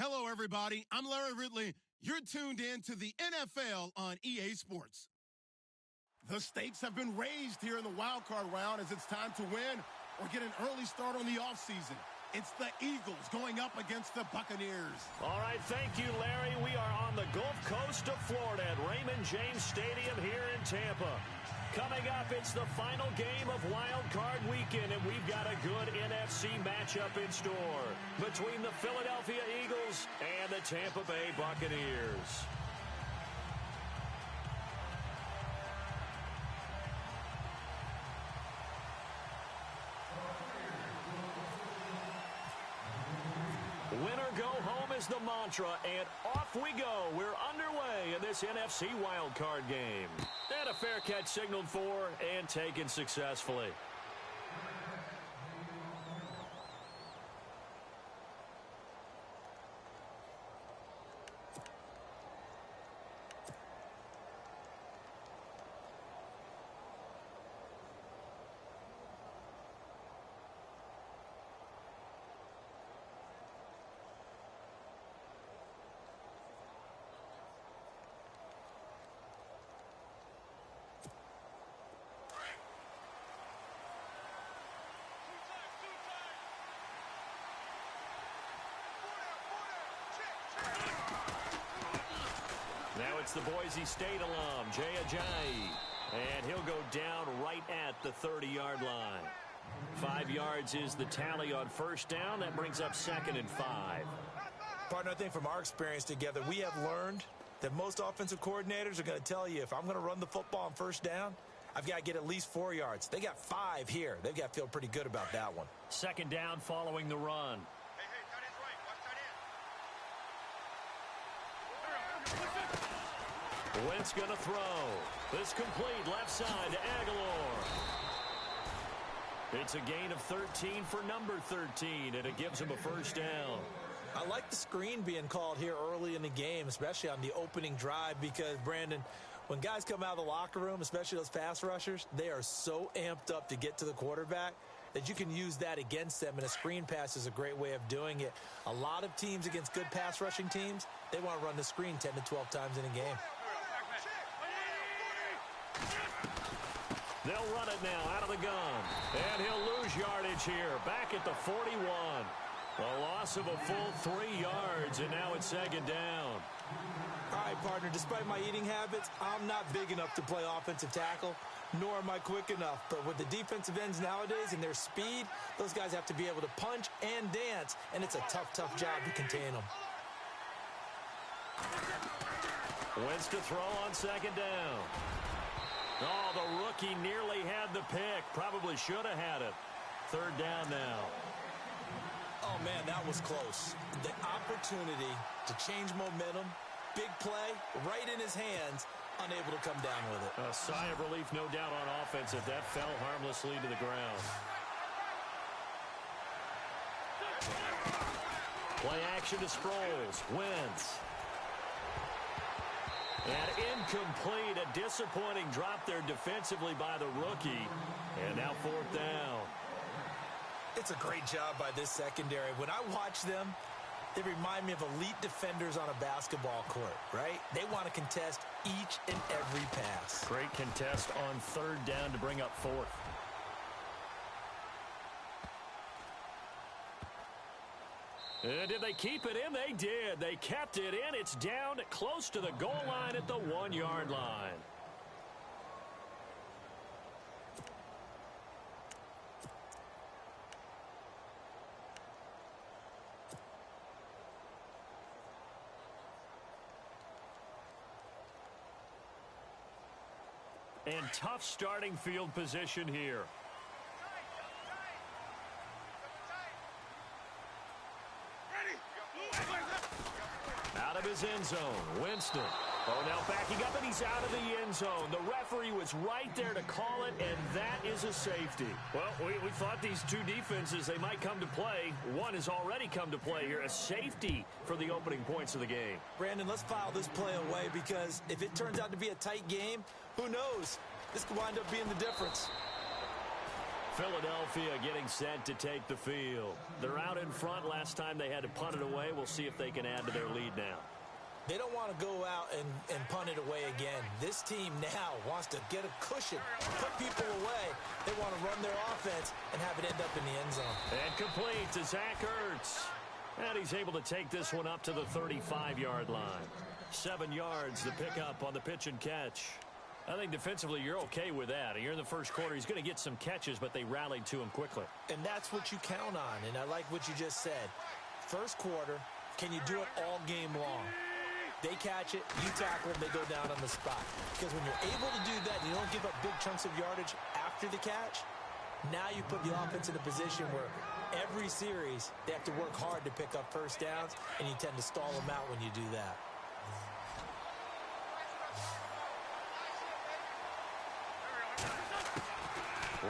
Hello, everybody. I'm Larry Ridley. You're tuned in to the NFL on EA Sports. The stakes have been raised here in the wild card round as it's time to win or get an early start on the offseason. It's the Eagles going up against the Buccaneers. All right, thank you, Larry. We are on the Gulf Coast of Florida at Raymond James Stadium here in Tampa. Coming up, it's the final game of Wild Card Weekend, and we've got a good NFC matchup in store between the Philadelphia Eagles and the Tampa Bay Buccaneers. Winner go home is the mantra, and off we go. We're underway in this NFC wildcard game. And a fair catch signaled for and taken successfully. Now it's the Boise State alum, Jay Ajayi. And he'll go down right at the 30-yard line. 5 yards is the tally on first down. That brings up 2nd and 5. Partner, I think from our experience together, we have learned that most offensive coordinators are going to tell you, if I'm going to run the football on first down, I've got to get at least 4 yards. They got 5 here. They've got to feel pretty good about that one. 2nd down following the run. Wentz going to throw. This complete left side to Aguilar. It's a gain of 13 for number 13, and it gives him a first down. I like the screen being called here early in the game, especially on the opening drive, because, Brandon, when guys come out of the locker room, especially those pass rushers, they are so amped up to get to the quarterback that you can use that against them, and a screen pass is a great way of doing it. A lot of teams against good pass rushing teams, they want to run the screen 10 to 12 times in a game. They'll run it now out of the gun. And he'll lose yardage here. Back at the 41. A loss of a full 3 yards, and now it's 2nd down. All right, partner, despite my eating habits, I'm not big enough to play offensive tackle, nor am I quick enough. But with the defensive ends nowadays and their speed, those guys have to be able to punch and dance, and it's a tough, tough job to contain them. Wentz to throw on 2nd down. Oh, the rookie nearly had the pick. Probably should have had it. 3rd down now. Oh, man, that was close. The opportunity to change momentum, big play, right in his hands, unable to come down with it. A sigh of relief, no doubt, on offense if that fell harmlessly to the ground. Play action to Sproles. Wentz. And incomplete, a disappointing drop there defensively by the rookie. And now 4th down. It's a great job by this secondary. When I watch them, they remind me of elite defenders on a basketball court, right? They want to contest each and every pass. Great contest on 3rd down to bring up 4th. And did they keep it in? They did. They kept it in. It's down close to the goal line at the 1-yard line. And tough starting field position here. Out of his end zone, Winston. Oh, now backing up, and he's out of the end zone. The referee was right there to call it, and that is a safety. Well, we thought these two defenses, they might come to play. One has already come to play here, a safety for the opening points of the game. Brandon, let's file this play away, because if it turns out to be a tight game, who knows? This could wind up being the difference. Philadelphia getting set to take the field. They're out in front. Last time they had to punt it away. We'll see if they can add to their lead now. They don't want to go out and punt it away again. This team now wants to get a cushion, put people away. They want to run their offense and have it end up in the end zone. And complete to Zach Ertz. And he's able to take this one up to the 35-yard line. 7 yards to pick up on the pitch and catch. I think defensively you're okay with that. You're in the first quarter. He's going to get some catches, but they rallied to him quickly. And that's what you count on, and I like what you just said. First quarter, can you do it all game long? They catch it, you tackle them, they go down on the spot. Because when you're able to do that, you don't give up big chunks of yardage after the catch, now you put the offense in a position where every series they have to work hard to pick up first downs, and you tend to stall them out when you do that.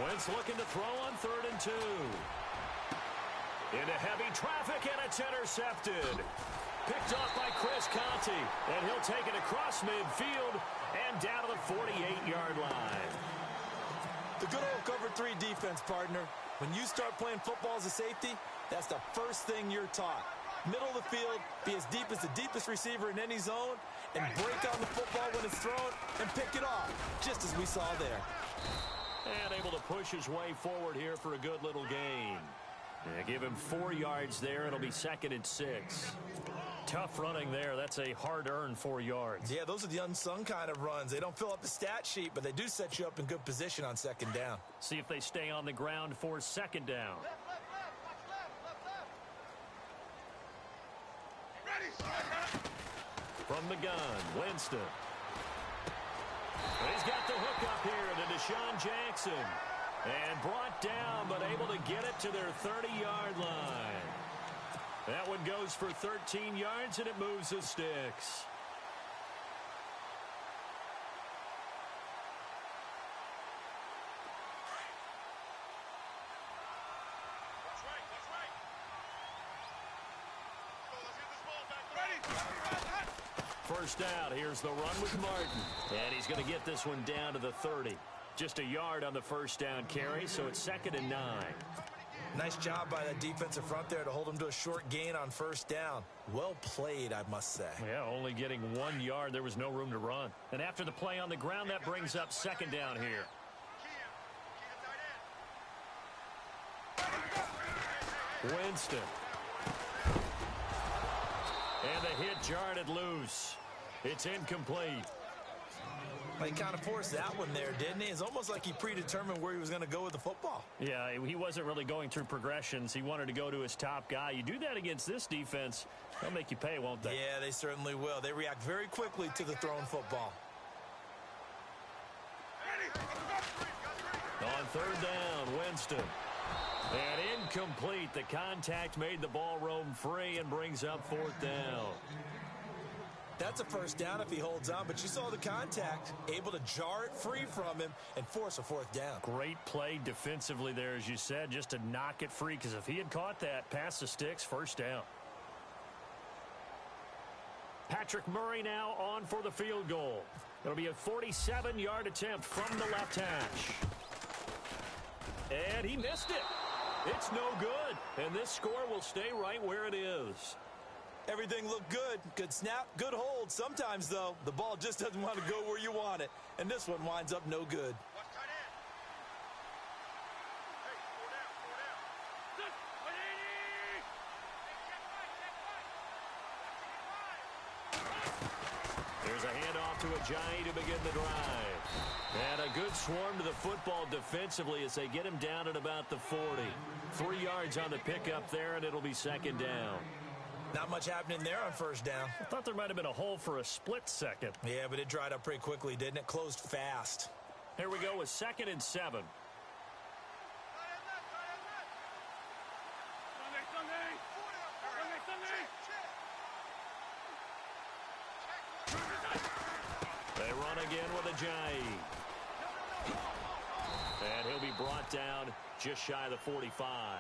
Wentz looking to throw on 3rd and 2. Into heavy traffic, and it's intercepted. Picked off by Chris Conte, and he'll take it across midfield and down to the 48-yard line. The good old cover 3 defense, partner. When you start playing football as a safety, that's the first thing you're taught. Middle of the field, be as deep as the deepest receiver in any zone, and break on the football when it's thrown and pick it off, just as we saw there. And able to push his way forward here for a good little gain. Yeah, give him 4 yards there. It'll be 2nd and 6. Tough running there. That's a hard-earned 4 yards. Yeah, those are the unsung kind of runs. They don't fill up the stat sheet, but they do set you up in good position on 2nd down. See if they stay on the ground for 2nd down. From the gun, Winston. He's got the hook up here to Deshaun Jackson. And brought down, but able to get it to their 30-yard line. That one goes for 13 yards, and it moves the sticks. First down, here's the run with Martin. And he's going to get this one down to the 30. Just a yard on the first down carry, so it's 2nd and 9. Nice job by that defensive front there to hold him to a short gain on first down. Well played, I must say. Yeah, only getting 1 yard. There was no room to run. And after the play on the ground, that brings up 2nd down here. Winston. And the hit jarred it loose. It's incomplete. He kind of forced that one there, didn't he? It's almost like he predetermined where he was going to go with the football. Yeah, he wasn't really going through progressions. He wanted to go to his top guy. You do that against this defense, they'll make you pay, won't they? Yeah, they certainly will. They react very quickly to the thrown football. On 3rd down, Winston. And incomplete. The contact made the ball roam free and brings up 4th down. That's a first down if he holds on, but you saw the contact, able to jar it free from him and force a 4th down. Great play defensively there, as you said, just to knock it free, because if he had caught that, past the sticks, first down. Patrick Murray now on for the field goal. It'll be a 47-yard attempt from the left hash. And he missed it. It's no good, and this score will stay right where it is. Everything looked good. Good snap, good hold. Sometimes, though, the ball just doesn't want to go where you want it. And this one winds up no good. There's a handoff to Ajayi to begin the drive. And a good swarm to the football defensively as they get him down at about the 40. 3 yards on the pickup there, and it'll be 2nd down. Not much happening there on first down. I thought there might have been a hole for a split second. Yeah, but it dried up pretty quickly, didn't it? Closed fast. Here we go with 2nd and 7. They run again with Ajayi. And he'll be brought down just shy of the 45.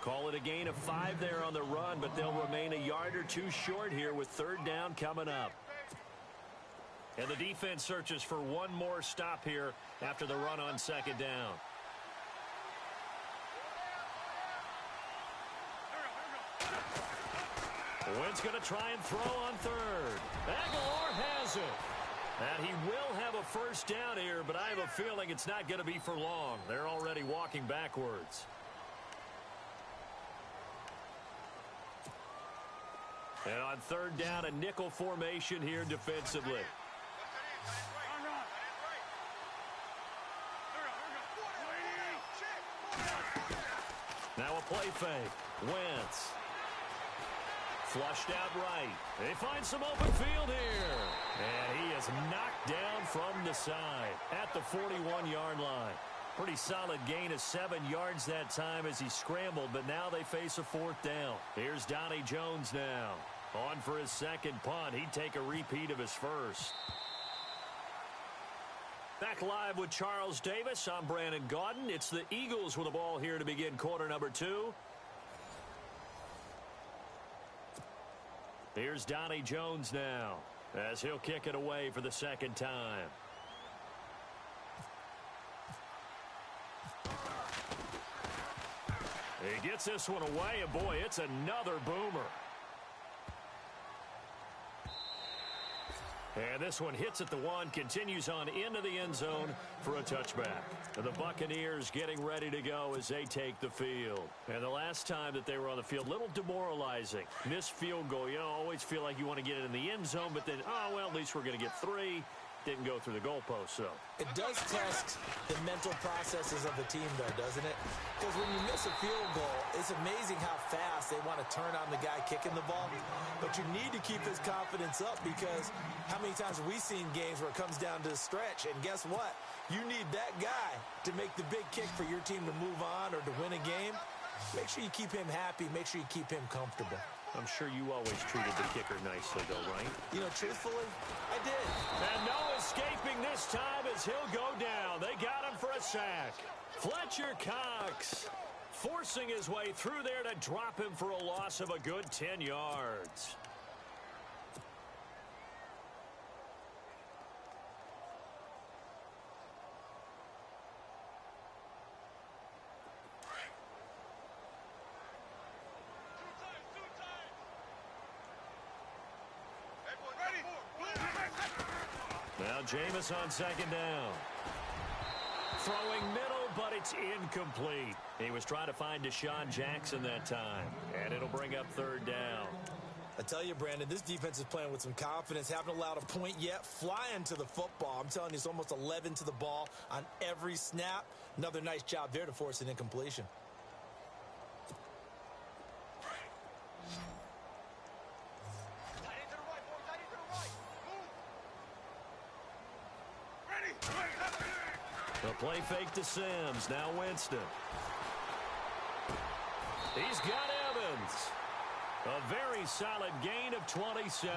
Call it a gain of 5 there on the run, but they'll remain a yard or two short here with 3rd down coming up. And the defense searches for one more stop here after the run on 2nd down. Wynn's going to try and throw on third. Aguilar has it. And he will have a first down here, but I have a feeling it's not going to be for long. They're already walking backwards. And on third down, a nickel formation here defensively. Now a play fake. Wentz. Flushed out right. They find some open field here. And he is knocked down from the side at the 41-yard line. Pretty solid gain of 7 yards that time as he scrambled, but now they face a fourth down. Here's Donnie Jones now. On for his second punt. He'd take a repeat of his first. Back live with Charles Davis. I'm Brandon Gaudin. It's the Eagles with the ball here to begin quarter number 2. Here's Donnie Jones now as he'll kick it away for the second time. He gets this one away, and boy, it's another boomer. And this one hits at the 1, continues on into the end zone for a touchback. The Buccaneers getting ready to go as they take the field. And the last time that they were on the field, a little demoralizing. Missed field goal. You always feel like you want to get it in the end zone, but then, oh, well, at least we're going to get 3. Didn't go through the goalpost, so. It does test the mental processes of the team, though, doesn't it? Because when you miss a field goal, it's amazing how fast they want to turn on the guy kicking the ball. But you need to keep his confidence up, because how many times have we seen games where it comes down to the stretch, and guess what? You need that guy to make the big kick for your team to move on or to win a game. Make sure you keep him happy. Make sure you keep him comfortable. I'm sure you always treated the kicker nicely, though, right? You know, truthfully, I did. And no escaping this time as he'll go down. They got him for a sack. Fletcher Cox forcing his way through there to drop him for a loss of a good 10 yards. Now Jameis on second down. Throwing middle, but it's incomplete. He was trying to find Deshaun Jackson that time, and it'll bring up third down. I tell you, Brandon, this defense is playing with some confidence. Haven't allowed a point yet. Flying to the football. I'm telling you, it's almost 11 to the ball on every snap. Another nice job there to force an incompletion. The play fake to Sims. Now Winston. He's got Evans. A very solid gain of 27.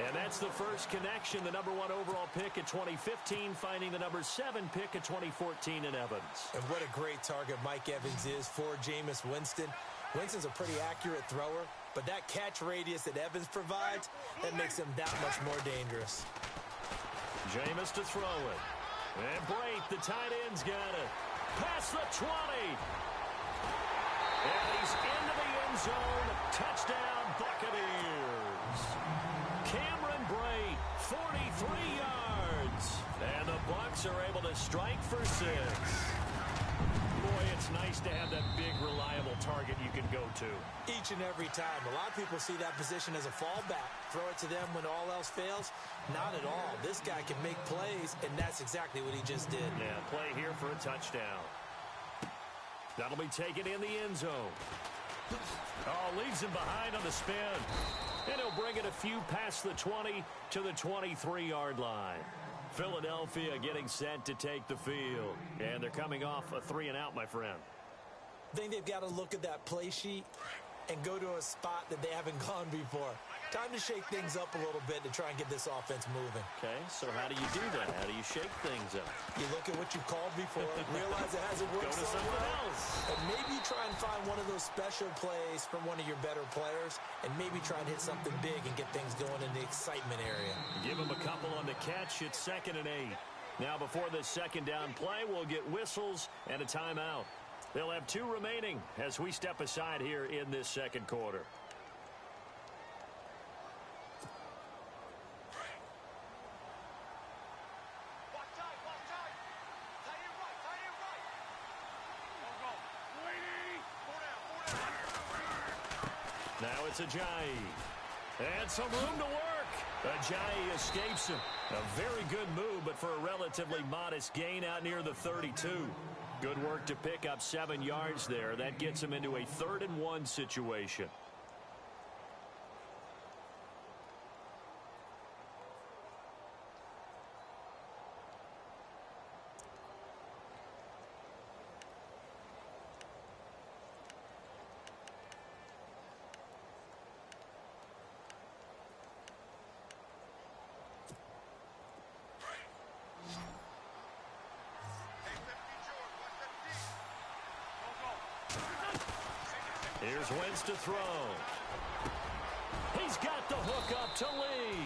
And that's the first connection. The number 1 overall pick at 2015, finding the number 7 pick at 2014 in Evans. And what a great target Mike Evans is for Jameis Winston. Winston's a pretty accurate thrower, but that catch radius that Evans provides, that makes him that much more dangerous. Jameis to throw it. And Brait, the tight end's got it. Past the 20. And he's into the end zone. Touchdown, Buccaneers. Cameron Brait, 43 yards. And the Bucs are able to strike for 6. Boy, it's nice to have that big, reliable target you can go to. Each and every time. A lot of people see that position as a fallback. Throw it to them when all else fails. Not at all. This guy can make plays, and that's exactly what he just did. Yeah, play here for a touchdown. That'll be taken in the end zone. Oh, leaves him behind on the spin. And he'll bring it a few past the 20 to the 23-yard line. Philadelphia getting set to take the field. And they're coming off a 3-and-out, my friend. I think they've got to look at that play sheet and go to a spot that they haven't gone before. Time to shake things up a little bit to try and get this offense moving. Okay, so how do you do that? How do you shake things up? You look at what you called before, realize it hasn't worked so well, else. and maybe try and find one of those special plays from one of your better players, and maybe try and hit something big and get things going in the excitement area. Give him a couple on the catch. It's 2nd and 8. Now before this second down play, we'll get whistles and a timeout. They'll have 2 remaining as we step aside here in this second quarter. Now it's Ajayi. And some room to work. Ajayi escapes him. A very good move, but for a relatively modest gain out near the 32. Good work to pick up 7 yards there. That gets him into a 3rd and 1 situation. Here's Wentz to throw. He's got the hook up to Lee.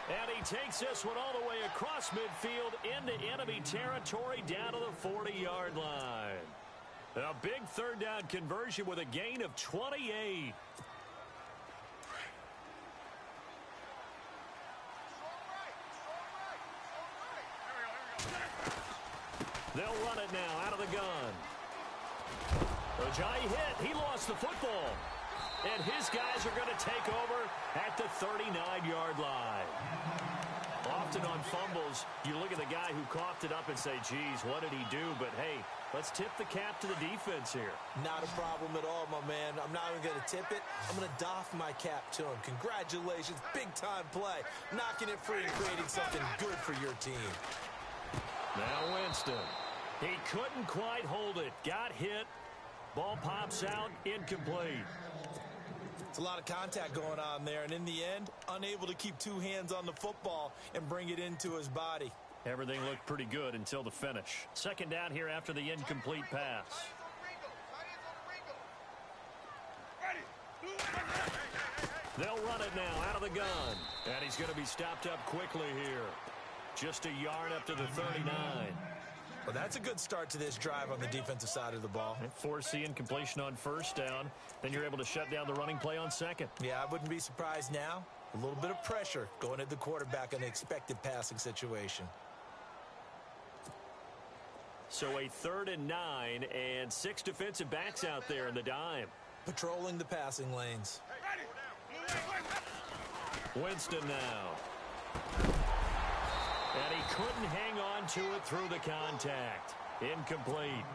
And he takes this one all the way across midfield into enemy territory down to the 40-yard line. A big 3rd down conversion with a gain of 28. They'll run it now out of the gun. Ajayi hit. He lost the football. And his guys are going to take over at the 39-yard line. Often on fumbles, you look at the guy who coughed it up and say, geez, what did he do? But, hey, let's tip the cap to the defense here. Not a problem at all, my man. I'm not even going to tip it. I'm going to doff my cap to him. Congratulations. Big-time play. Knocking it free and creating something good for your team. Now Winston. He couldn't quite hold it. Got hit. Ball pops out, incomplete. It's a lot of contact going on there, and in the end, unable to keep 2 hands on the football and bring it into his body. Everything looked pretty good until the finish. 2nd down here after the incomplete pass. They'll run it now out of the gun. And he's going to be stopped up quickly here. Just a yard up to the 39. Well, that's a good start to this drive on the defensive side of the ball. Force the incompletion on 1st down. Then you're able to shut down the running play on 2nd. Yeah, I wouldn't be surprised now. A little bit of pressure going at the quarterback in an expected passing situation. So a 3rd and 9 and 6 defensive backs out there in the dime. Patrolling the passing lanes. Winston now. And he couldn't hang on to it through the contact. Incomplete.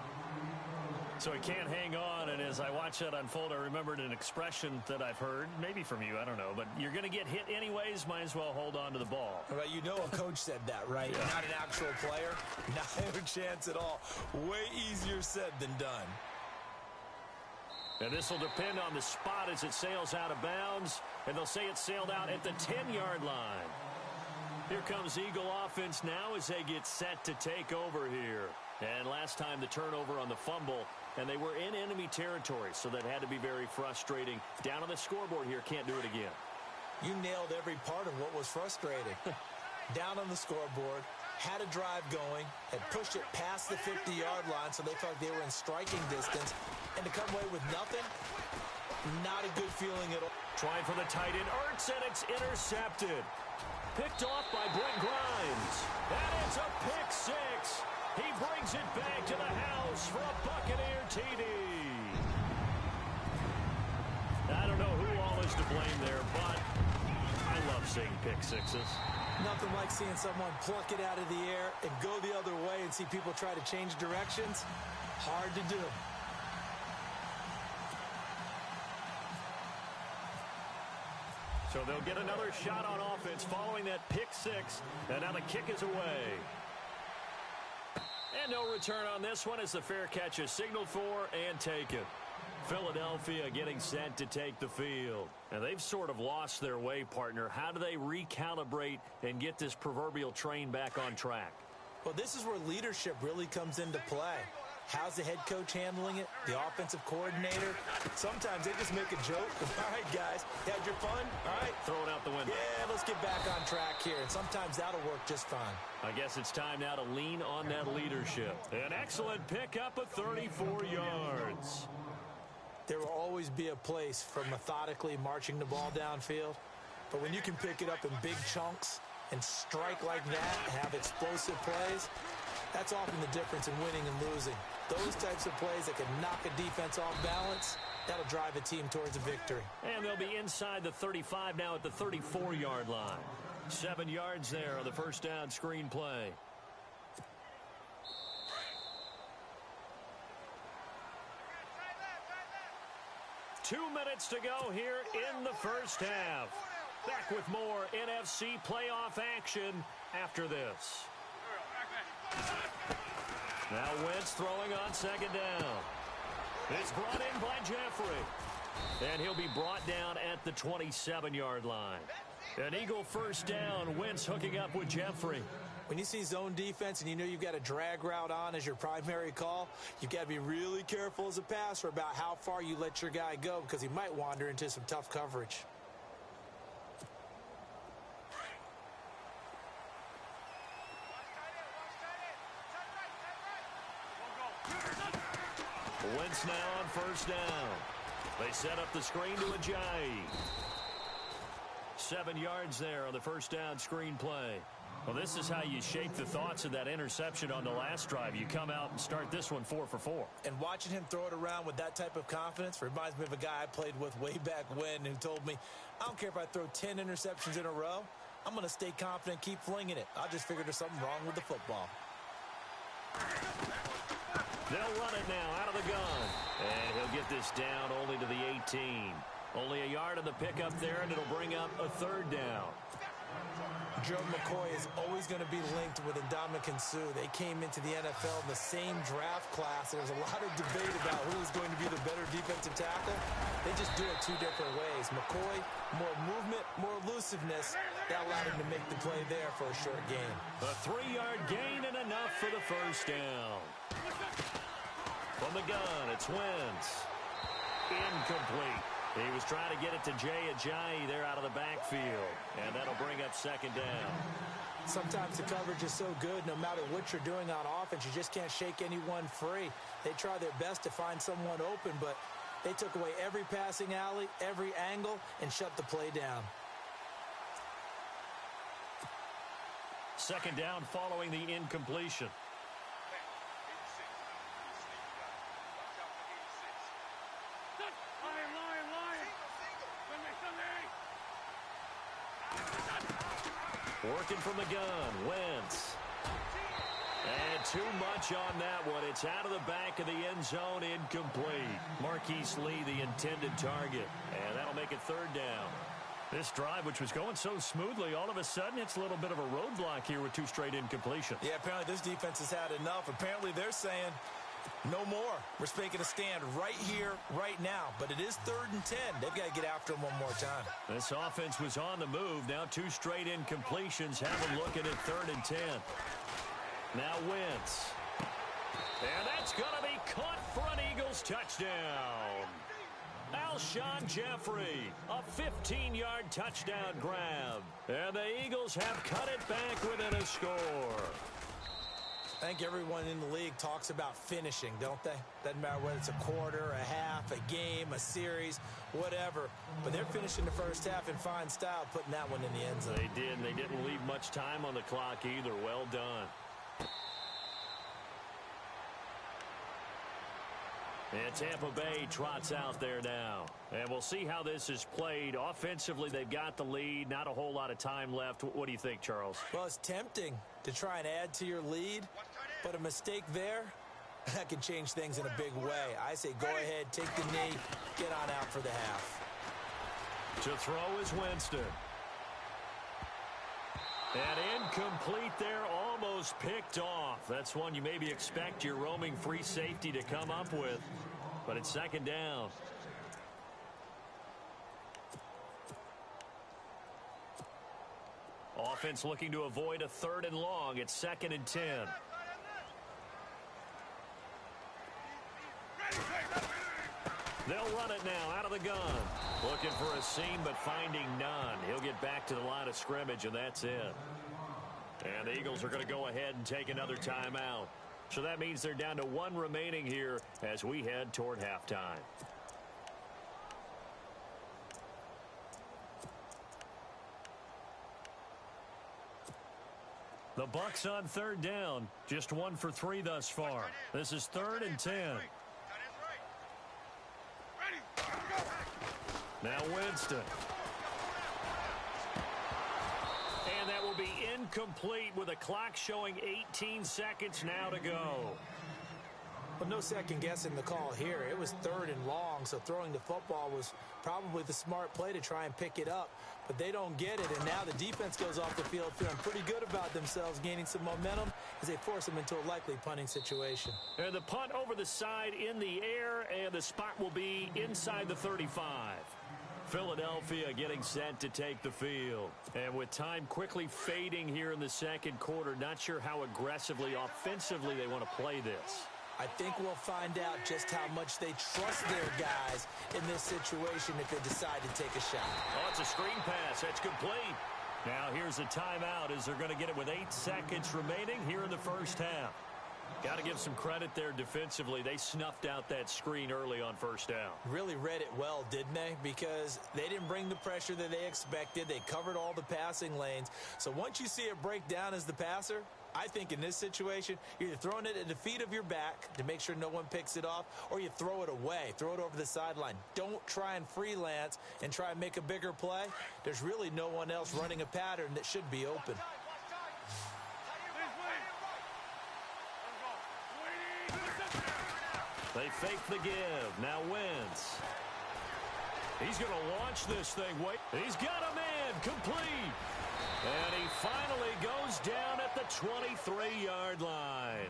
So he can't hang on, and as I watch that unfold, I remembered an expression that I've heard, maybe from you, I don't know, but you're going to get hit anyways, might as well hold on to the ball. Well, you know a coach said that, right? Yeah. Not an actual player. Not a chance at all. Way easier said than done. And this will depend on the spot as it sails out of bounds, and they'll say it sailed out at the 10-yard line. Here comes Eagle offense now as they get set to take over here. And last time the turnover on the fumble, and they were in enemy territory, so that had to be very frustrating. Down on the scoreboard here, can't do it again. You nailed every part of what was frustrating. Down on the scoreboard, had a drive going, had pushed it past the 50-yard line, so they felt they were in striking distance, and to come away with nothing, not a good feeling at all. Trying for the tight end, Ertz, and it's intercepted. Picked off by Brent Grimes. And it's a pick 6. He brings it back to the house for a Buccaneer TD. I don't know who all is to blame there, but I love seeing pick 6s. Nothing like seeing someone pluck it out of the air and go the other way and see people try to change directions. Hard to do. So they'll get another shot on offense following that pick 6. And now the kick is away. And no return on this one as the fair catch is signaled for and taken. Philadelphia getting set to take the field. And they've sort of lost their way, partner. How do they recalibrate and get this proverbial train back on track? Well, this is where leadership really comes into play. How's the head coach handling it? The offensive coordinator? Sometimes they just make a joke. All right, guys, you had your fun? All right. Throw it out the window. Yeah, let's get back on track here. And sometimes that'll work just fine. I guess it's time now to lean on that leadership. An excellent pickup of 34 yards. There will always be a place for methodically marching the ball downfield. But when you can pick it up in big chunks and strike like that, have explosive plays, that's often the difference in winning and losing. Those types of plays that can knock a defense off balance, That'll drive a team towards a victory. And they'll be inside the 35 now at the 34-yard line. 7 yards there on the first down screen play. Two minutes to go here in the first half. Back with more NFC playoff action after this. Now Wentz throwing on second down. It's brought in by Jeffrey. And he'll be brought down at the 27-yard line. An Eagle first down. Wentz hooking up with Jeffrey. When you see zone defense and you know you've got a drag route on as your primary call, you've got to be really careful as a passer about how far you let your guy go because he might wander into some tough coverage. Wentz now on first down. They set up the screen to Ajayi. 7 yards there on the first down screen play. Well, this is how you shape the thoughts of that interception on the last drive. You come out and start this one 4 for 4. And watching him throw it around with that type of confidence reminds me of a guy I played with way back when who told me, I don't care if I throw 10 interceptions in a row. I'm going to stay confident, keep flinging it. I just figured there's something wrong with the football. They'll run it now out of the gun. And he'll get this down only to the 18. Only a yard on the pickup there, and it'll bring up a third down. Joe McCoy is always going to be linked with Ndamukong Suh. They came into the NFL in the same draft class. There was a lot of debate about who was going to be the better defensive tackle. They just do it two different ways. McCoy, more movement, more elusiveness. That allowed him to make the play there for a short gain. A 3-yard gain and enough for the first down. From the gun, it's Wentz. Incomplete. He was trying to get it to Jay Ajayi there out of the backfield. And that'll bring up second down. Sometimes the coverage is so good, no matter what you're doing on offense, you just can't shake anyone free. They try their best to find someone open, but they took away every passing alley, every angle, and shut the play down. Second down following the incompletion. Working from the gun, Wentz. And too much on that one. It's out of the back of the end zone, incomplete. Marquise Lee, the intended target. And that'll make it third down. This drive, which was going so smoothly, all of a sudden it's a little bit of a roadblock here with 2 straight incompletions. Yeah, apparently this defense has had enough. Apparently they're saying, no more. We're making a stand right here, right now. But it is 3rd and 10. They've got to get after him one more time. This offense was on the move. Now 2 straight incompletions have them looking at 3rd and 10. Now Wentz. And that's going to be caught for an Eagles touchdown. Alshon Jeffrey, a 15-yard touchdown grab. And the Eagles have cut it back within a score. I think everyone in the league talks about finishing, don't they? Doesn't matter whether it's a quarter, a half, a game, a series, whatever. But they're finishing the first half in fine style, putting that one in the end zone. They did, and they didn't leave much time on the clock either. Well done. And Tampa Bay trots out there now. And we'll see how this is played. Offensively, they've got the lead. Not a whole lot of time left. What do you think, Charles? Well, it's tempting to try and add to your lead, but a mistake there, that can change things in a big way. I say go ahead, take the knee, get on out for the half. To throw is Winston. And incomplete there, almost picked off. That's one you maybe expect your roaming free safety to come up with. But it's second down. Offense looking to avoid a 3rd and long. It's 2nd and 10. They'll run it now out of the gun. Looking for a seam, but finding none. He'll get back to the line of scrimmage, and that's it. And the Eagles are going to go ahead and take another timeout. So that means they're down to 1 remaining here as we head toward halftime. The Bucs on 3rd down. Just 1 for 3 thus far. This is 3rd and 10. Now Winston. And that will be incomplete with a clock showing 18 seconds now to go. Well, no second guessing the call here. It was 3rd and long, so throwing the football was probably the smart play to try and pick it up. But they don't get it, and now the defense goes off the field feeling pretty good about themselves, gaining some momentum as they force them into a likely punting situation. And the punt over the side in the air, and the spot will be inside the 35. Philadelphia getting set to take the field. And with time quickly fading here in the second quarter, not sure how aggressively, offensively they want to play this. I think we'll find out just how much they trust their guys in this situation if they decide to take a shot. Oh, it's a screen pass. That's complete. Now here's a timeout as they're going to get it with 8 seconds remaining here in the first half. Got to give some credit there defensively. They snuffed out that screen early on first down. Really read it well, didn't they? Because they didn't bring the pressure that they expected. They covered all the passing lanes. So once you see it break down as the passer, I think in this situation, you're either throwing it at the feet of your back to make sure no one picks it off, or you throw it away, throw it over the sideline. Don't try and freelance and try and make a bigger play. There's really no one else running a pattern that should be open. They fake the give. Now Wentz. He's going to launch this thing. Wait. He's got a man. Complete. And he finally goes down at the 23-yard line.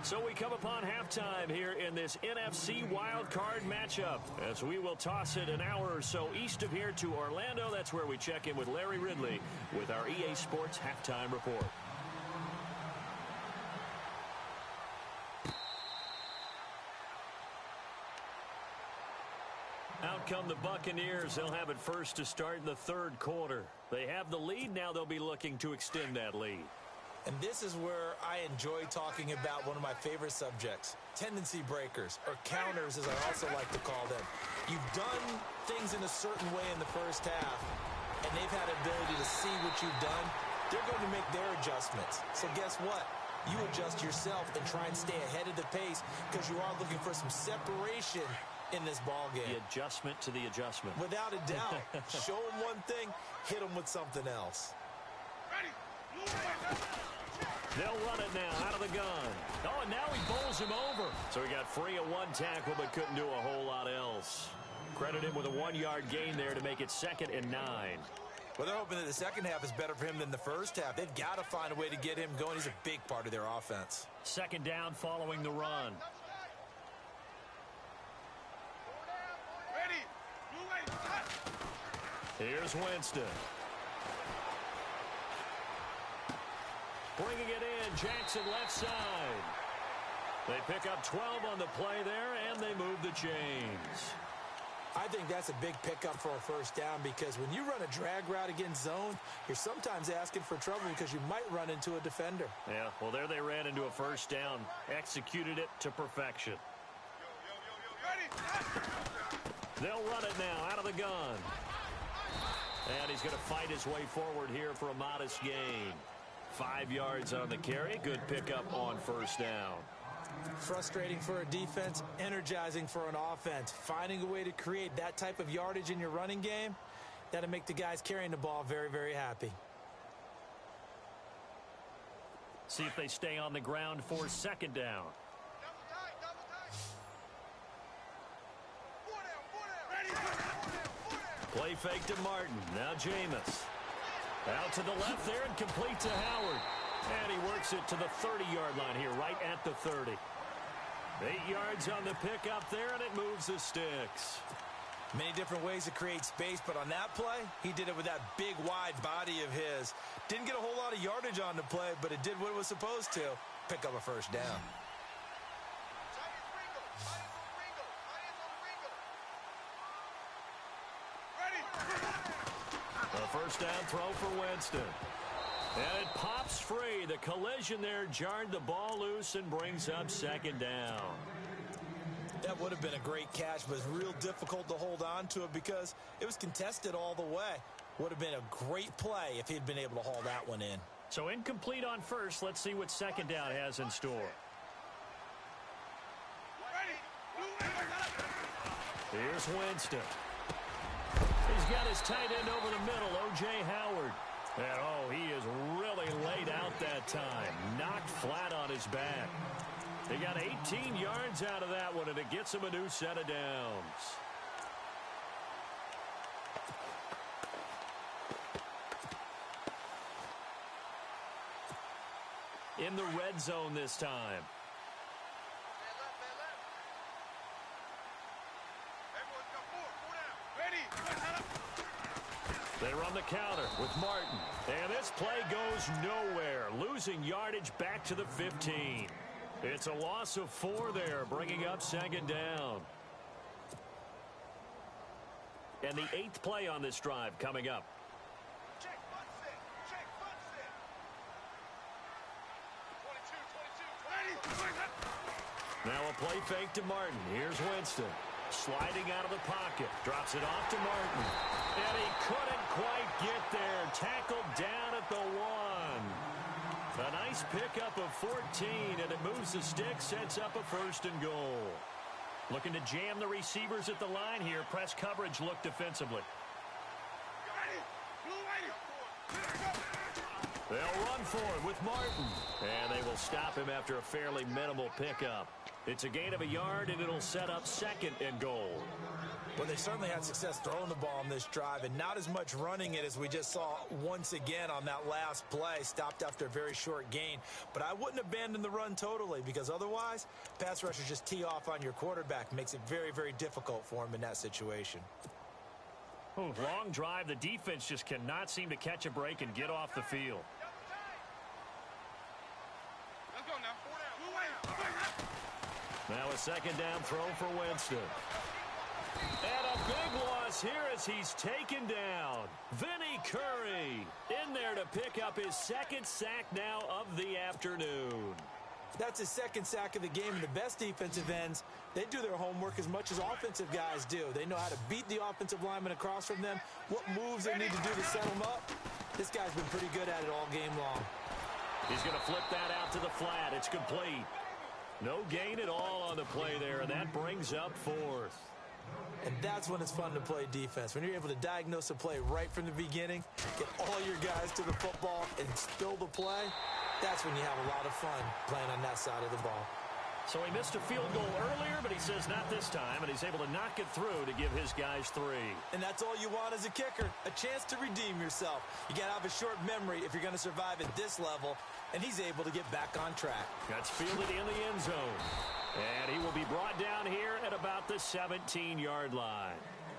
So we come upon halftime here in this NFC wildcard matchup as we will toss it an hour or so east of here to Orlando. That's where we check in with Larry Ridley with our EA Sports halftime report. Out come the Buccaneers. They'll have it first to start in the third quarter. They have the lead. Now they'll be looking to extend that lead. And this is where I enjoy talking about one of my favorite subjects, tendency breakers, or counters as I also like to call them. You've done things in a certain way in the first half, and they've had the ability to see what you've done. They're going to make their adjustments. So guess what? You adjust yourself and try and stay ahead of the pace because you are looking for some separation in this ball game. The adjustment to the adjustment. Without a doubt. Show them one thing, hit them with something else. They'll run it now out of the gun. Oh, and now he bowls him over. So he got free of one tackle but couldn't do a whole lot else. Credit him with a 1-yard gain there to make it 2nd and 9. Well, they're hoping that the second half is better for him than the first half. They've got to find a way to get him going. He's a big part of their offense. 2nd down following the run. Here's Winston. Bringing it in, Jackson left side. They pick up 12 on the play there, and they move the chains. I think that's a big pickup for a first down because when you run a drag route against zone, you're sometimes asking for trouble because you might run into a defender. Yeah, well, there they ran into a first down, executed it to perfection. They'll run it now out of the gun. And he's going to fight his way forward here for a modest gain. 5 yards on the carry. Good pickup on first down. Frustrating for a defense, energizing for an offense. Finding a way to create that type of yardage in your running game, that'll make the guys carrying the ball very, very happy. See if they stay on the ground for 2nd down. Play fake to Martin. Now Jameis. Out to the left there and complete to Howard. And he works it to the 30-yard line here, right at the 30. 8 yards on the pickup there, and it moves the sticks. Many different ways to create space, but on that play, he did it with that big, wide body of his. Didn't get a whole lot of yardage on the play, but it did what it was supposed to. Pick up a first down. A first down throw for Winston. And it pops free. The collision there jarred the ball loose and brings up 2nd down. That would have been a great catch, but it's real difficult to hold on to it because it was contested all the way. Would have been a great play if he'd been able to haul that one in. So incomplete on first. Let's see what 2nd down has in store. Here's Winston. got his tight end over the middle, O.J. Howard. And, oh, he is really laid out that time. Knocked flat on his back. They got 18 yards out of that one, and it gets him a new set of downs. In the red zone this time. They run the counter with Martin. And this play goes nowhere. Losing yardage back to the 15. It's a loss of 4 there, bringing up second down. And the 8th play on this drive coming up. Now a play fake to Martin. Here's Winston. Sliding out of the pocket. Drops it off to Martin. And he couldn't quite get there. Tackled down at the 1. A nice pickup of 14, and it moves the stick, sets up a 1st and goal. Looking to jam the receivers at the line here. Press coverage look defensively. They'll run for it with Martin. And they will stop him after a fairly minimal pickup. It's a gain of a yard, and it'll set up 2nd and goal. Well, they certainly had success throwing the ball on this drive, and not as much running it as we just saw once again on that last play. Stopped after a very short gain. But I wouldn't abandon the run totally, because otherwise, pass rushers just tee off on your quarterback. Makes it very, very difficult for him in that situation. Ooh, long drive. The defense just cannot seem to catch a break and get off the field. Let's go now. 4 down. Now a 2nd down throw for Winston. And a big loss here as he's taken down. Vinny Curry in there to pick up his 2nd sack now of the afternoon. That's his 2nd sack of the game, and the best defensive ends, they do their homework as much as offensive guys do. They know how to beat the offensive lineman across from them, what moves they need to do to set them up. This guy's been pretty good at it all game long. He's going to flip that out to the flat. It's complete. No gain at all on the play there, and that brings up 4th. And that's when it's fun to play defense. When you're able to diagnose a play right from the beginning, get all your guys to the football, and spill the play, that's when you have a lot of fun playing on that side of the ball. So he missed a field goal earlier, but he says not this time, and he's able to knock it through to give his guys 3. And that's all you want as a kicker, a chance to redeem yourself. You got to have a short memory if you're going to survive at this level, and he's able to get back on track. That's fielded in the end zone. And he will be brought down here at about the 17-yard line.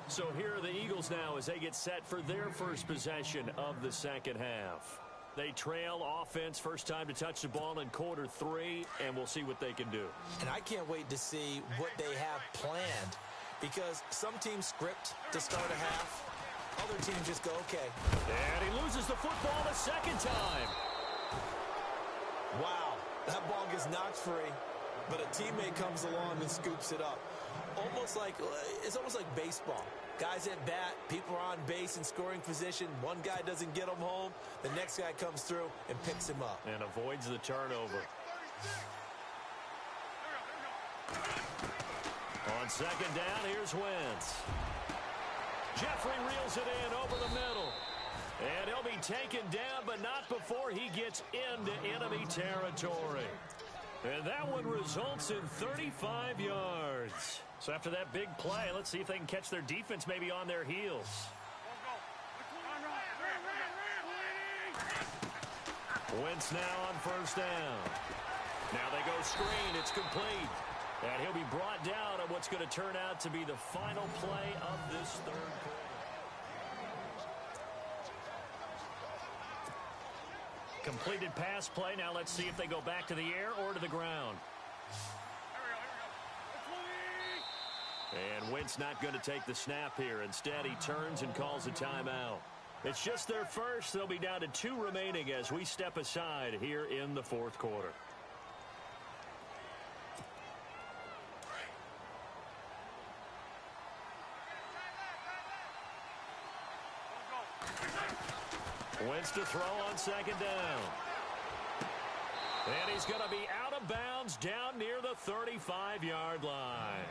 So here are the Eagles now as they get set for their first possession of the second half. They trail offense, first time to touch the ball in quarter 3, and we'll see what they can do. And I can't wait to see what they have planned, because some teams script to start a half. Other teams just go, okay. And he loses the football the 2nd time. Wow, that ball gets knocked free, but a teammate comes along and scoops it up. It's almost like baseball. Guys at bat, people are on base in scoring position. One guy doesn't get him home. The next guy comes through and picks him up. And avoids the turnover. On 2nd down, here's Wentz. Jeffrey reels it in over the middle. And he'll be taken down, but not before he gets into enemy territory. And that one results in 35 yards. So after that big play, let's see if they can catch their defense maybe on their heels. Wentz now on 1st down. Now they go screen. It's complete. And he'll be brought down on what's going to turn out to be the final play of this 3rd quarter. Completed pass play. Now let's see if they go back to the air or to the ground. And Wentz not going to take the snap here. Instead, he turns and calls a timeout. It's just their first. They'll be down to 2 remaining as we step aside here in the 4th quarter. Wentz to throw on 2nd down. And he's going to be out of bounds down near the 35-yard line.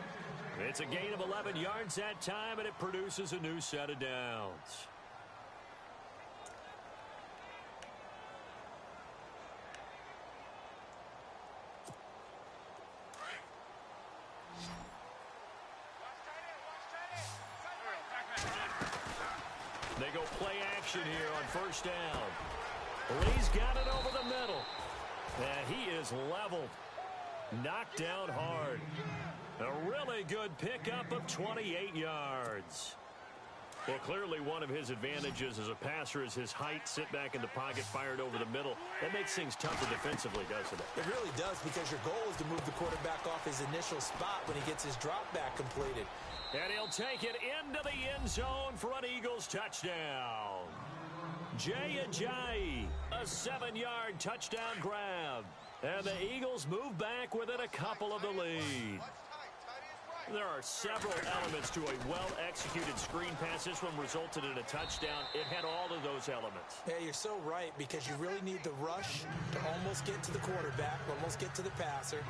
It's a gain of 11 yards that time, and it produces a new set of downs. They go play action here on first down. Lee's got it over the middle. And he is leveled. Knocked down hard. A really good pickup of 28 yards. Well, clearly one of his advantages as a passer is his height. Sit back in the pocket, fired over the middle. That makes things tougher defensively, doesn't it? It really does, because your goal is to move the quarterback off his initial spot when he gets his drop back completed. And he'll take it into the end zone for an Eagles touchdown. Jay Ajayi, a 7-yard touchdown grab. And the Eagles move back within a couple of the lead. There are several elements to a well-executed screen pass. This one resulted in a touchdown. It had all of those elements. Yeah, you're so right, because you really need the rush to almost get to the quarterback, almost get to the passer.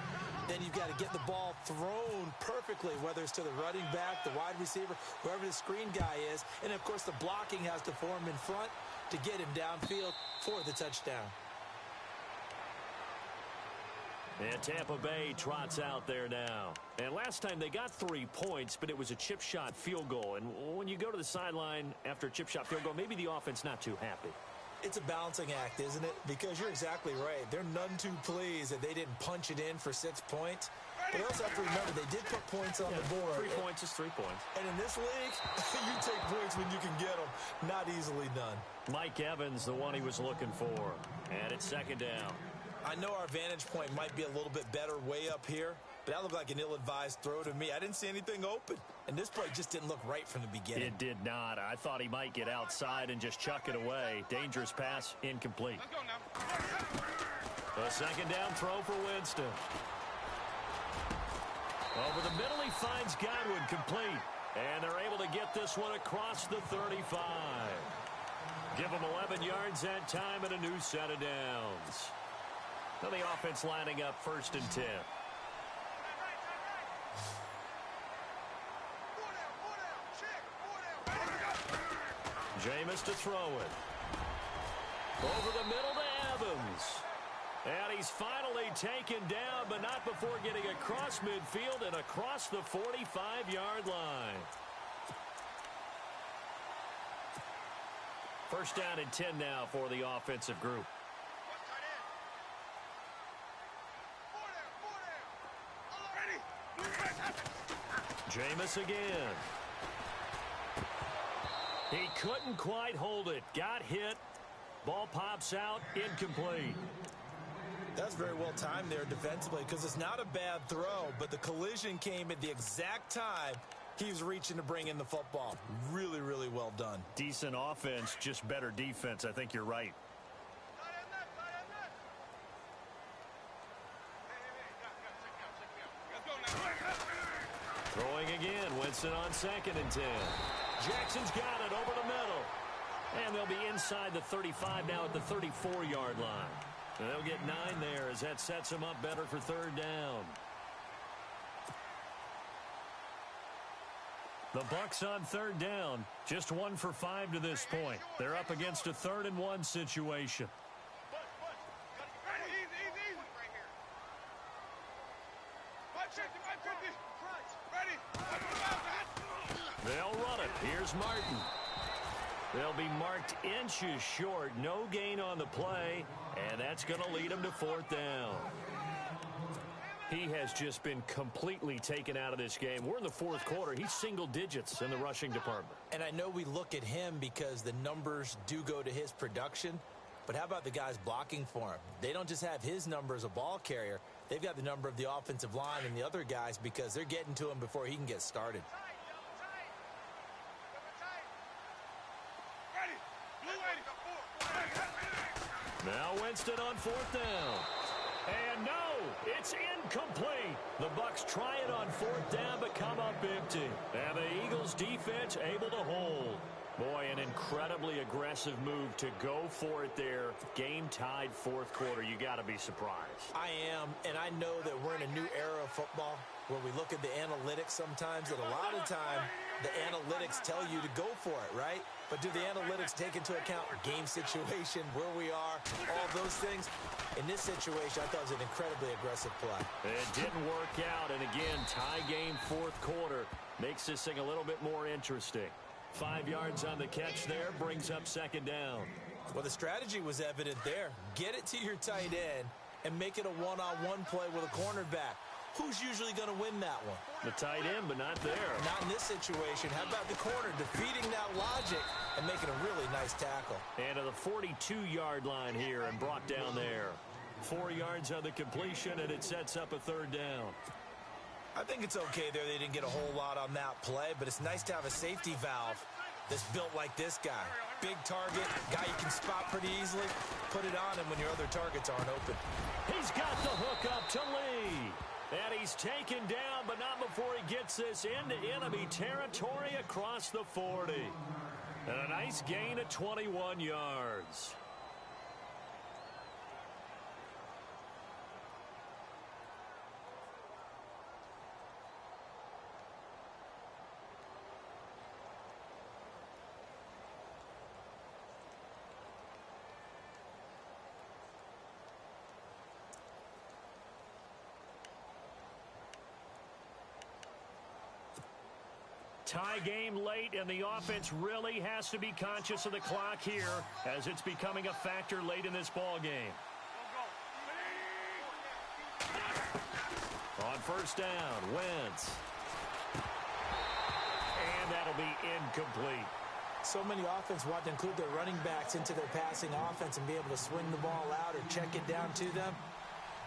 Then you've got to get the ball thrown perfectly, whether it's to the running back, the wide receiver, whoever the screen guy is. And, of course, the blocking has to form in front to get him downfield for the touchdown. And Tampa Bay trots out there now. And last time they got 3 points, but it was a chip shot field goal. And when you go to the sideline after a chip shot field goal, maybe the offense not too happy. It's a balancing act, isn't it? Because you're exactly right. They're none too pleased that they didn't punch it in for 6 points. But you also have to remember, they did put points on the board. 3 points is 3 points. And in this league, you take points when you can get them. Not easily done. Mike Evans, the one he was looking for. And it's second down. I know our vantage point might be a little bit better way up here, but that looked like an ill-advised throw to me. I didn't see anything open, and this play just didn't look right from the beginning. It did not. I thought he might get outside and just chuck it away. Dangerous pass, incomplete. Let's go now. A second down throw for Winston. Over the middle, he finds Godwin, complete. And they're able to get this one across the 35. Give him 11 yards that time and a new set of downs. Now the offense lining up 1st and 10. Jameis to throw it. Over the middle to Evans. And he's finally taken down, but not before getting across midfield and across the 45-yard line. 1st down and 10 now for the offensive group. Jameis again. He couldn't quite hold it. Got hit. Ball pops out. Incomplete. That's very well timed there defensively, because it's not a bad throw, but the collision came at the exact time he was reaching to bring in the football. Really, really well done. Decent offense, just better defense. I think you're right. Throwing again. Winston on 2nd and 10. Jackson's got it over the middle. And they'll be inside the 35 now at the 34-yard line. And they'll get 9 there as that sets them up better for 3rd down. The Bucs on 3rd down. Just 1 for 5 to this point. They're up against a 3rd and 1 situation. They'll run it. Here's Martin. They'll be marked inches short. No gain on the play, and that's going to lead them to 4th down. He has just been completely taken out of this game. We're in the 4th quarter. He's single digits in the rushing department. And I know we look at him because the numbers do go to his production, but how about the guys blocking for him? They don't just have his number as a ball carrier. They've got the number of the offensive line and the other guys because they're getting to him before he can get started. Now Winston on 4th down. And no, it's incomplete. The Bucs try it on 4th down but come up empty. And the Eagles defense able to hold. Boy, an incredible incredibly aggressive move to go for it there. Game-tied fourth quarter. You got to be surprised. I am, and I know that we're in a new era of football where we look at the analytics sometimes, and a lot of time the analytics tell you to go for it, right? But do the analytics take into account game situation, where we are, all those things? In this situation, I thought it was an incredibly aggressive play. It didn't work out, and again, tie game fourth quarter makes this thing a little bit more interesting. 5 yards on the catch there, brings up second down. Well, the strategy was evident there. Get it to your tight end and make it a one-on-one play with a cornerback. Who's usually going to win that one? The tight end, but not there. Not in this situation. How about the corner defeating that logic and making a really nice tackle? And to the 42-yard line here and brought down there. 4 yards on the completion, and it sets up a third down. I think it's okay there. They didn't get a whole lot on that play, but it's nice to have a safety valve that's built like this guy. Big target, guy you can spot pretty easily. Put it on him when your other targets aren't open. He's got the hook up to Lee. And he's taken down, but not before he gets this into enemy territory across the 40. And a nice gain of 21 yards. Tie game late, and the offense really has to be conscious of the clock here as it's becoming a factor late in this ball game. On first down, Wentz. And that'll be incomplete. So many offense want to include their running backs into their passing offense and be able to swing the ball out or check it down to them.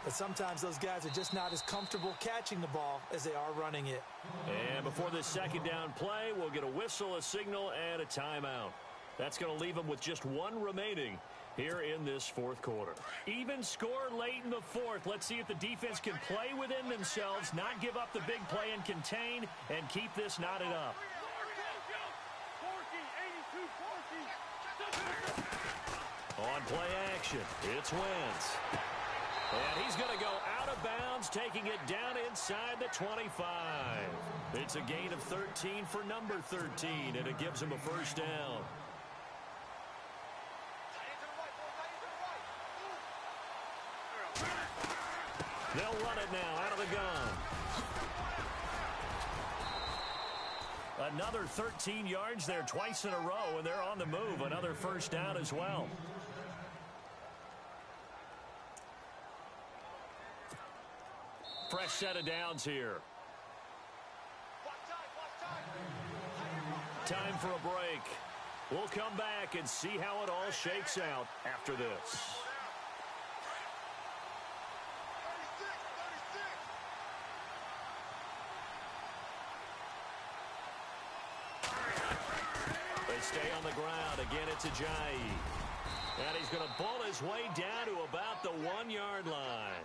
But sometimes those guys are just not as comfortable catching the ball as they are running it. And before this second down play, we'll get a whistle, a signal, and a timeout. That's going to leave them with just one remaining here in this fourth quarter. Even score late in the fourth. Let's see if the defense can play within themselves, not give up the big play and contain, and keep this knotted up. On play action, it's Wentz. And he's going to go out of bounds, taking it down inside the 25. It's a gain of 13 for number 13, and it gives him a first down. They'll run it now out of the gun. Another 13 yards there twice in a row, and they're on the move. Another first down as well. Fresh set of downs here. Time for a break. We'll come back and see how it all shakes out after this. They stay on the ground. Again, it's Ajayi. And he's going to bull his way down to about the 1-yard line.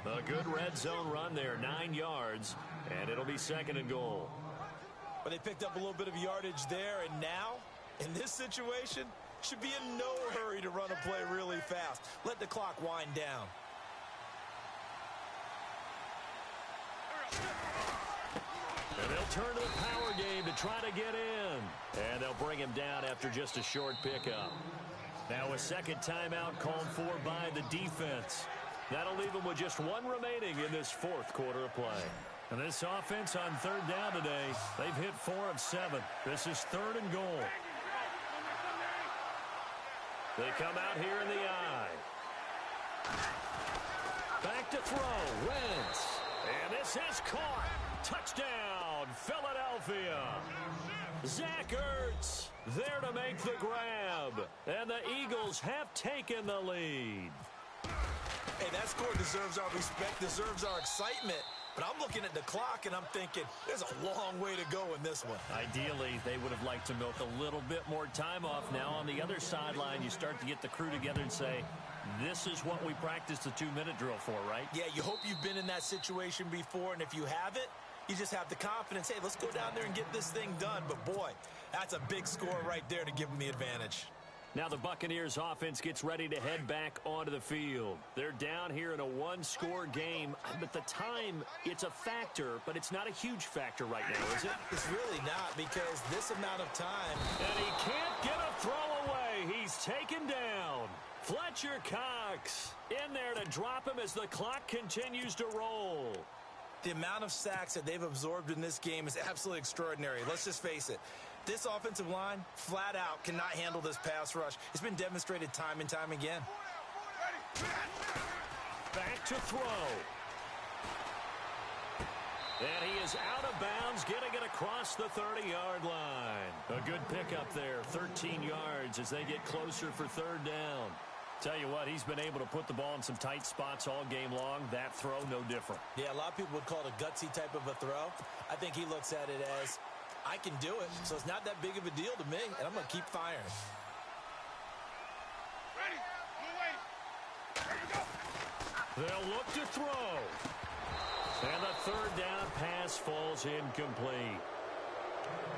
A good red zone run there, 9 yards, and it'll be second and goal. But they picked up a little bit of yardage there, and now, in this situation, should be in no hurry to run a play really fast. Let the clock wind down. And they'll turn to the power game to try to get in. And they'll bring him down after just a short pickup. Now a second timeout called for by the defense. That'll leave them with just one remaining in this fourth quarter of play. And this offense on third down today, they've hit 4 of 7. This is third and goal. They come out here in the eye. Back to throw, Wentz. And this is caught. Touchdown, Philadelphia. Zach Ertz there to make the grab. And the Eagles have taken the lead. Hey, that score deserves our respect, deserves our excitement. But I'm looking at the clock, and I'm thinking there's a long way to go in this one. Ideally, they would have liked to milk a little bit more time off. Now, on the other sideline, you start to get the crew together and say, this is what we practiced the 2-minute drill for, right? Yeah, you hope you've been in that situation before, and if you haven't, You just have the confidence, hey, let's go down there and get this thing done. But, boy, that's a big score right there to give them the advantage. Now the Buccaneers offense gets ready to head back onto the field. They're down here in a one-score game. But the time, it's a factor, but it's not a huge factor right now, is it? It's really not, because this amount of time. And he can't get a throw away. He's taken down. Fletcher Cox in there to drop him as the clock continues to roll. The amount of sacks that they've absorbed in this game is absolutely extraordinary. Let's just face it. This offensive line, flat out, cannot handle this pass rush. It's been demonstrated time and time again. Back to throw. And he is out of bounds, getting it across the 30-yard line. A good pickup there, 13 yards as they get closer for third down. Tell you what, he's been able to put the ball in some tight spots all game long. That throw, no different. Yeah, a lot of people would call it a gutsy type of a throw. I think he looks at it as, I can do it, so it's not that big of a deal to me, and I'm going to keep firing. Ready. They'll look to throw. And the third down pass falls incomplete.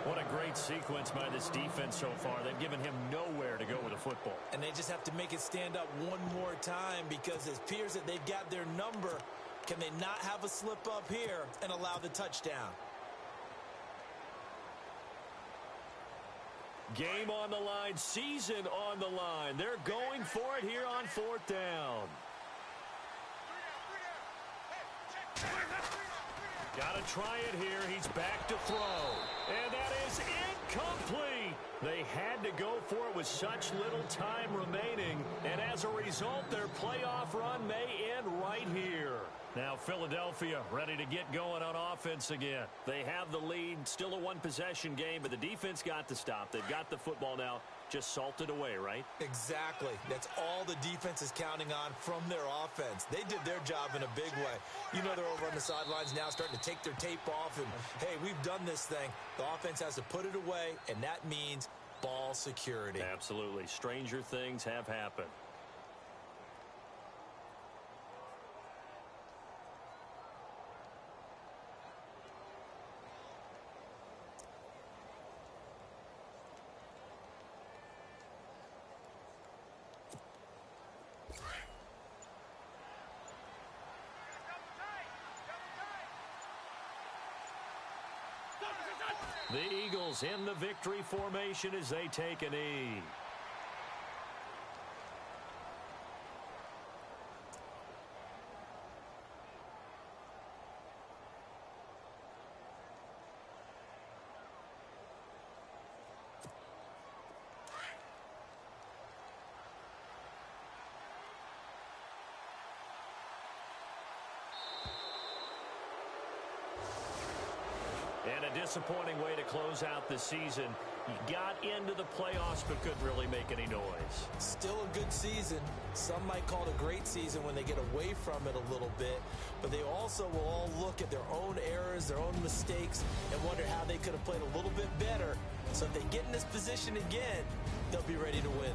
What a great sequence by this defense so far. They've given him nowhere to go with the football. And they just have to make it stand up one more time, because it appears that they've got their number. Can they not have a slip up here and allow the touchdown? Game on the line, season on the line. They're going for it here on fourth down. Got to try it here. He's back to throw. And that is incomplete. They had to go for it with such little time remaining. And as a result, their playoff run may end right here. Now Philadelphia ready to get going on offense again. They have the lead, still a one-possession game, but the defense got to stop. They've got the football now, just salted away, right? Exactly. That's all the defense is counting on from their offense. They did their job in a big way. You know, they're over on the sidelines now starting to take their tape off and, hey, we've done this thing. The offense has to put it away, and that means ball security. Absolutely. Stranger things have happened. The Eagles in the victory formation as they take a knee. And a disappointing way to close out the season. You got into the playoffs but couldn't really make any noise. Still a good season. Some might call it a great season when they get away from it a little bit. But they also will all look at their own errors, their own mistakes, and wonder how they could have played a little bit better. So if they get in this position again, they'll be ready to win.